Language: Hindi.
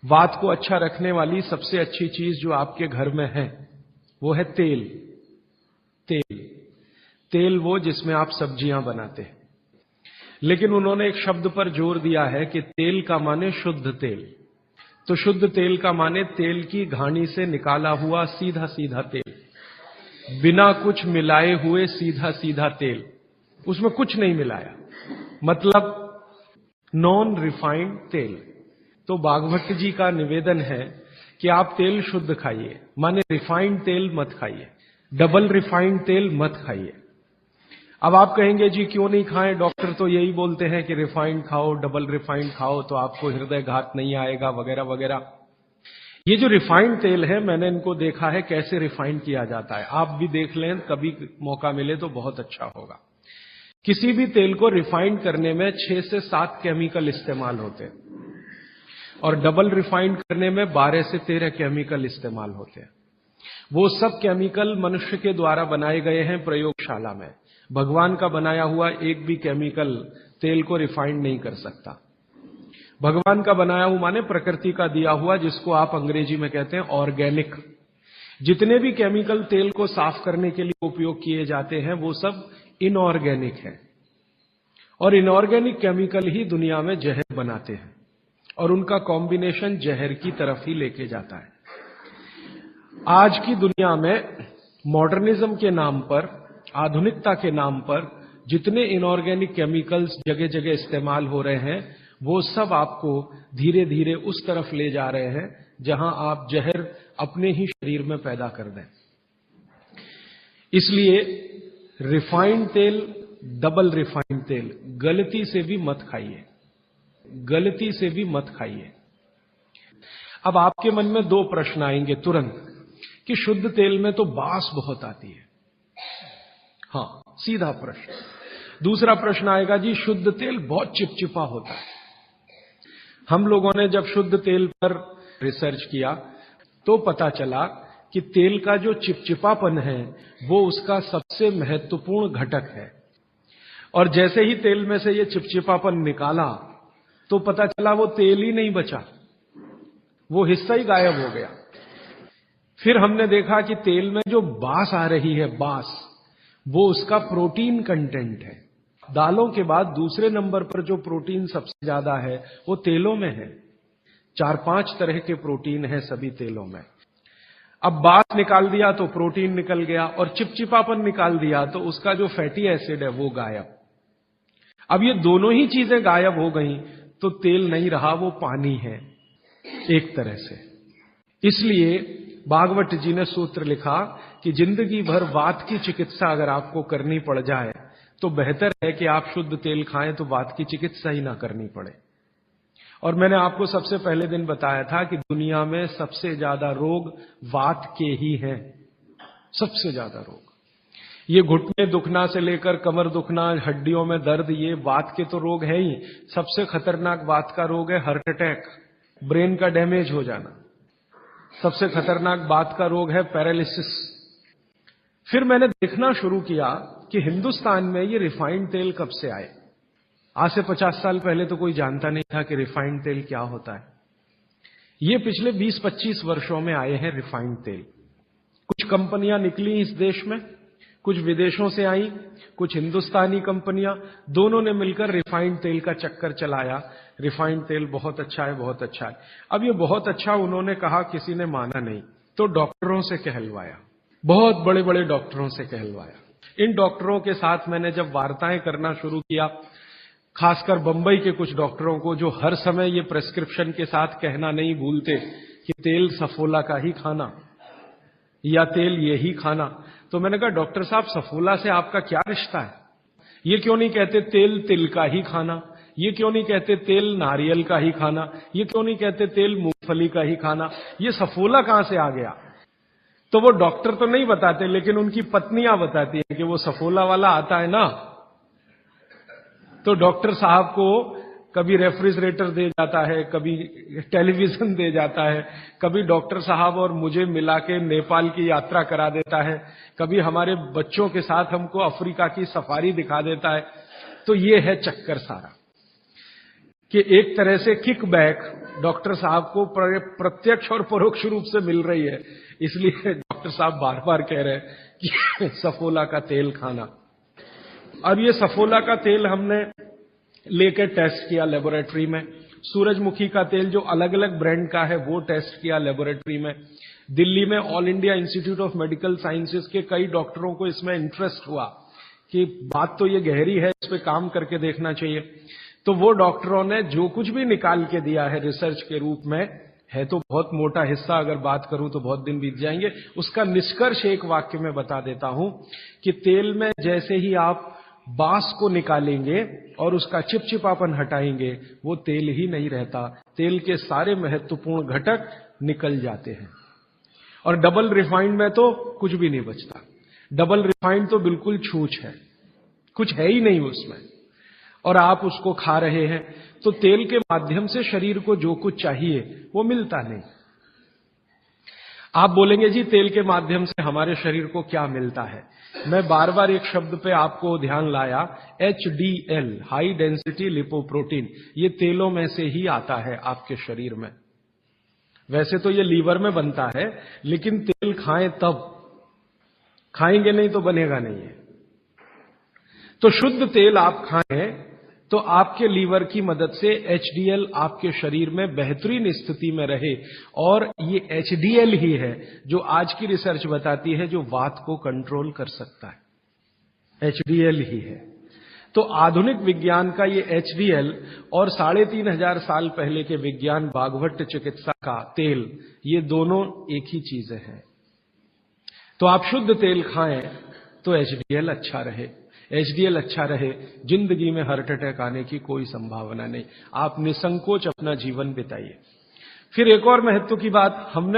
वात को अच्छा रखने वाली सबसे अच्छी चीज जो आपके घर में है वो है तेल। तेल तेल वो जिसमें आप सब्जियां बनाते हैं। लेकिन उन्होंने एक शब्द पर जोर दिया है कि तेल का माने शुद्ध तेल। तो शुद्ध तेल का माने तेल की घानी से निकाला हुआ सीधा सीधा तेल, बिना कुछ मिलाए हुए सीधा सीधा तेल, उसमें कुछ नहीं मिलाया, मतलब नॉन रिफाइंड तेल। तो भागवत जी का निवेदन है कि आप तेल शुद्ध खाइए, माने रिफाइंड तेल मत खाइए, डबल रिफाइंड तेल मत खाइए। अब आप कहेंगे जी क्यों नहीं खाएं, डॉक्टर तो यही बोलते हैं कि रिफाइंड खाओ, डबल रिफाइंड खाओ तो आपको हृदय घात नहीं आएगा वगैरह वगैरह। ये जो रिफाइंड तेल है, मैंने इनको देखा है कैसे रिफाइंड किया जाता है। आप भी देख लें, कभी मौका मिले तो बहुत अच्छा होगा। किसी भी तेल को रिफाइंड करने में 6 से 7 केमिकल इस्तेमाल होते हैं और डबल रिफाइंड करने में 12 से 13 केमिकल इस्तेमाल होते हैं। वो सब केमिकल मनुष्य के द्वारा बनाए गए हैं प्रयोगशाला में। भगवान का बनाया हुआ एक भी केमिकल तेल को रिफाइंड नहीं कर सकता। भगवान का बनाया हुआ माने प्रकृति का दिया हुआ, जिसको आप अंग्रेजी में कहते हैं ऑर्गेनिक। जितने भी केमिकल तेल को साफ करने के लिए उपयोग किए जाते हैं वो सब इनऑर्गेनिक है, और इनऑर्गेनिक केमिकल ही दुनिया में जहर बनाते हैं और उनका कॉम्बिनेशन जहर की तरफ ही लेके जाता है। आज की दुनिया में मॉडर्निज्म के नाम पर, आधुनिकता के नाम पर जितने इनऑर्गेनिक केमिकल्स जगह जगह इस्तेमाल हो रहे हैं, वो सब आपको धीरे धीरे उस तरफ ले जा रहे हैं जहां आप जहर अपने ही शरीर में पैदा कर दें। इसलिए रिफाइंड तेल, डबल रिफाइंड तेल गलती से भी मत खाइए, गलती से भी मत खाइए। अब आपके मन में 2 प्रश्न आएंगे तुरंत कि शुद्ध तेल में तो बास बहुत आती है। हां, सीधा प्रश्न। दूसरा प्रश्न आएगा जी शुद्ध तेल बहुत चिपचिपा होता है। हम लोगों ने जब शुद्ध तेल पर रिसर्च किया तो पता चला कि तेल का जो चिपचिपापन है वो उसका सबसे महत्वपूर्ण घटक है। और जैसे ही तेल में से ये चिपचिपापन निकाला तो पता चला वो तेल ही नहीं बचा, वो हिस्सा ही गायब हो गया। फिर हमने देखा कि तेल में जो बास आ रही है, बास, वो उसका प्रोटीन कंटेंट है। दालों के बाद दूसरे नंबर पर जो प्रोटीन सबसे ज्यादा है वो तेलों में है। 4-5 तरह के प्रोटीन है सभी तेलों में। अब बास निकाल दिया तो प्रोटीन निकल गया, और चिपचिपापन निकाल दिया तो उसका जो फैटी एसिड है वो गायब। अब ये दोनों ही चीजें गायब हो गई तो तेल नहीं रहा, वो पानी है एक तरह से। इसलिए भागवत जी ने सूत्र लिखा कि जिंदगी भर वात की चिकित्सा अगर आपको करनी पड़ जाए तो बेहतर है कि आप शुद्ध तेल खाएं तो वात की चिकित्सा ही ना करनी पड़े। और मैंने आपको सबसे पहले दिन बताया था कि दुनिया में सबसे ज्यादा रोग वात के ही हैं, सबसे ज्यादा रोग। ये घुटने दुखना से लेकर कमर दुखना, हड्डियों में दर्द, ये वात के तो रोग है ही। सबसे खतरनाक वात का रोग है हार्ट अटैक, ब्रेन का डैमेज हो जाना। सबसे खतरनाक बात का रोग है पैरालिसिस। फिर मैंने देखना शुरू किया कि हिंदुस्तान में ये रिफाइंड तेल कब से आए। आज से 50 साल पहले तो कोई जानता नहीं था कि रिफाइंड तेल क्या होता है। ये पिछले 20-25 वर्षों में आए हैं रिफाइंड तेल। कुछ कंपनियां निकली इस देश में, कुछ विदेशों से आई, कुछ हिंदुस्तानी कंपनियां, दोनों ने मिलकर रिफाइंड तेल का चक्कर चलाया। रिफाइंड तेल बहुत अच्छा है, बहुत अच्छा है। अब ये बहुत अच्छा उन्होंने कहा, किसी ने माना नहीं, तो डॉक्टरों से कहलवाया, बहुत बड़े बड़े डॉक्टरों से कहलवाया। इन डॉक्टरों के साथ मैंने जब वार्ताएं करना शुरू किया, खासकर बंबई के कुछ डॉक्टरों को जो हर समय ये प्रेस्क्रिप्शन के साथ कहना नहीं भूलते कि तेल सफोला का ही खाना या तेल ये ही खाना, तो मैंने कहा डॉक्टर साहब सफोला से आपका क्या रिश्ता है? ये क्यों नहीं कहते तेल तिल का ही खाना? ये क्यों नहीं कहते तेल नारियल का ही खाना? ये क्यों नहीं कहते तेल मूंगफली का ही खाना? ये सफोला कहां से आ गया? तो वो डॉक्टर तो नहीं बताते, लेकिन उनकी पत्नियां बताती हैं कि वो सफोला वाला आता है ना, तो डॉक्टर साहब को कभी रेफ्रिजरेटर दे जाता है, कभी टेलीविजन दे जाता है, कभी डॉक्टर साहब और मुझे मिला के नेपाल की यात्रा करा देता है, कभी हमारे बच्चों के साथ हमको अफ्रीका की सफारी दिखा देता है। तो ये है चक्कर सारा। कि एक तरह से किकबैक डॉक्टर साहब को प्रत्यक्ष और परोक्ष रूप से मिल रही है। इसलिए डॉक्टर साहब बार बार कह रहे हैं कि सफोला का तेल खाना। अब ये सफोला का तेल हमने लेकर टेस्ट किया लेबोरेटरी में। सूरजमुखी का तेल जो अलग अलग ब्रांड का है वो टेस्ट किया लेबोरेटरी में। दिल्ली में all India institute of medical sciences के कई डॉक्टरों को इसमें इंटरेस्ट हुआ कि बात तो ये गहरी है, इस पे काम करके देखना चाहिए। तो वो डॉक्टरों ने जो कुछ भी निकाल के दिया है रिसर्च के रूप में, है तो बहुत मोटा हिस्सा, अगर बात करूं तो बहुत दिन बीत जाएंगे, उसका निष्कर्ष एक वाक्य में बता देता हूं कि तेल में जैसे ही आप बांस को निकालेंगे और उसका चिपचिपापन हटाएंगे, वो तेल ही नहीं रहता, तेल के सारे महत्वपूर्ण घटक निकल जाते हैं। और डबल रिफाइंड में तो कुछ भी नहीं बचता। डबल रिफाइंड तो बिल्कुल छूछ है, कुछ है ही नहीं उसमें, और आप उसको खा रहे हैं। तो तेल के माध्यम से शरीर को जो कुछ चाहिए वो मिलता नहीं। आप बोलेंगे जी तेल के माध्यम से हमारे शरीर को क्या मिलता है। मैं बार बार एक शब्द पे आपको ध्यान लाया, HDL, हाई डेंसिटी लिपोप्रोटीन, ये तेलों में से ही आता है आपके शरीर में। वैसे तो ये लीवर में बनता है, लेकिन तेल खाएं तब, खाएंगे नहीं तो बनेगा नहीं है। तो शुद्ध तेल आप खाएं तो आपके लीवर की मदद से HDL आपके शरीर में बेहतरीन स्थिति में रहे। और ये HDL ही है जो आज की रिसर्च बताती है जो वात को कंट्रोल कर सकता है, HDL ही है। तो आधुनिक विज्ञान का ये HDL और 3500 साल पहले के विज्ञान बागभट्ट चिकित्सा का तेल, ये दोनों एक ही चीजें हैं। तो आप शुद्ध तेल खाएं तो HDL अच्छा रहे। HDL अच्छा रहे, जिंदगी में हार्ट अटैक आने की कोई संभावना नहीं। आप निसंकोच अपना जीवन बिताइए। फिर एक और महत्व की बात, हमने